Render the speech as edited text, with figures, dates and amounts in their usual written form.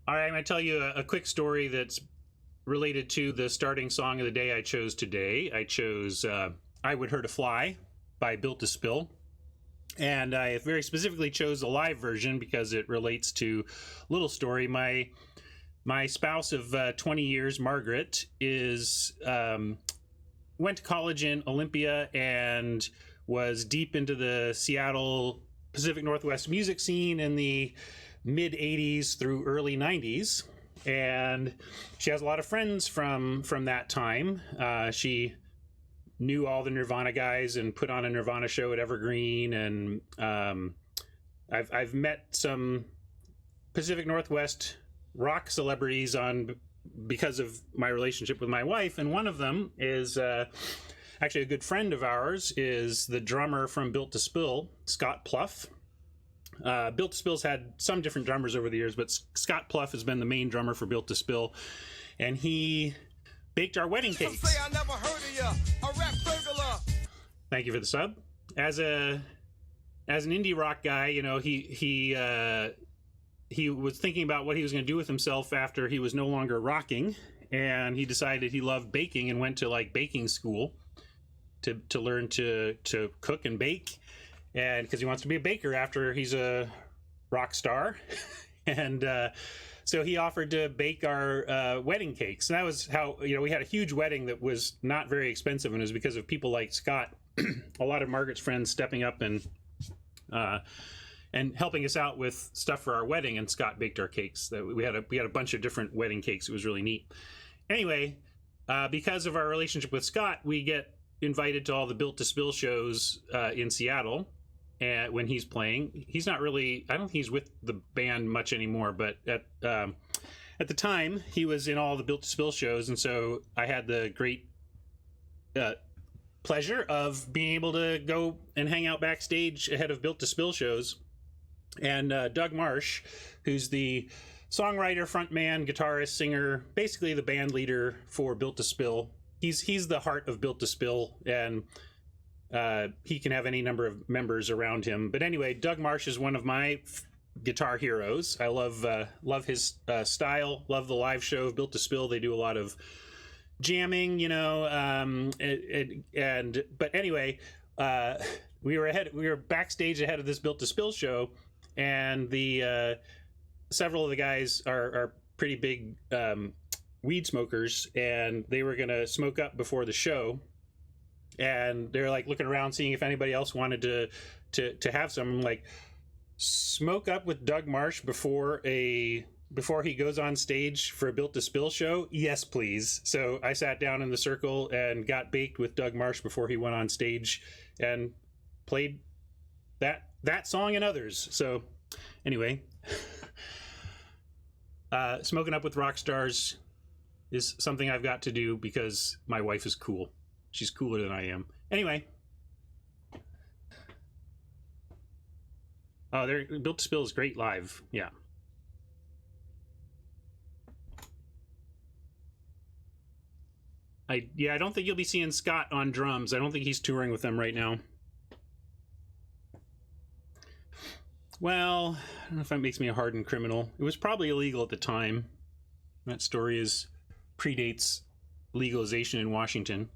All right, I'm going to tell you a quick story that's related to the starting song of the day I chose today. I chose I Would Hurt a Fly by Built to Spill. And I very specifically chose the live version because it relates to a little story. My spouse of 20 years, Margaret, is went to college in Olympia and was deep into the Seattle Pacific Northwest music scene in the mid 80s through early 90s. And she has a lot of friends from that time. She knew all the Nirvana guys and put on a Nirvana show at Evergreen. And I've met some Pacific Northwest rock celebrities because of my relationship with my wife. And one of them is actually a good friend of ours, is the drummer from Built to Spill, Scott Pluff. Built to Spill's had some different drummers over the years, but Scott Pluff has been the main drummer for Built to Spill, and he baked our wedding cakes. Say I never heard of ya, a rap burglar. Thank you for the sub. As an indie rock guy, you know, he was thinking about what he was going to do with himself after he was no longer rocking, and he decided he loved baking and went to like baking school to learn to cook and bake. And because he wants to be a baker after he's a rock star. And so he offered to bake our wedding cakes. And that was how, you know, we had a huge wedding that was not very expensive. And it was because of people like Scott, a lot of Margaret's friends stepping up and helping us out with stuff for our wedding. And Scott baked our cakes. We had a bunch of different wedding cakes. It was really neat. Anyway, because of our relationship with Scott, we get invited to all the Built to Spill shows in Seattle. When he's playing, he's not really, I don't think he's with the band much anymore, but at the time he was in all the Built to Spill shows. And so I had the great pleasure of being able to go and hang out backstage ahead of Built to Spill shows. And Doug Marsh, who's the songwriter, frontman, guitarist, singer, basically the band leader for Built to Spill, he's the heart of Built to Spill, and he can have any number of members around him. But anyway, Doug Marsh is one of my guitar heroes. I love his style, love the live show of Built to Spill. They do a lot of jamming, you know, but anyway, we were backstage ahead of this Built to Spill show, and the several of the guys are pretty big weed smokers, and they were gonna smoke up before the show. And they're like looking around, seeing if anybody else wanted to have some. Like, smoke up with Doug Marsh before he goes on stage for a Built to Spill show? Yes, please. So I sat down in the circle and got baked with Doug Marsh before he went on stage and played that song and others. So anyway, smoking up with rock stars is something I've got to do because my wife is cool. She's cooler than I am. Anyway. Oh, Built to Spill is great live. Yeah. I don't think you'll be seeing Scott on drums. I don't think he's touring with them right now. Well, I don't know if that makes me a hardened criminal. It was probably illegal at the time. That story predates legalization in Washington.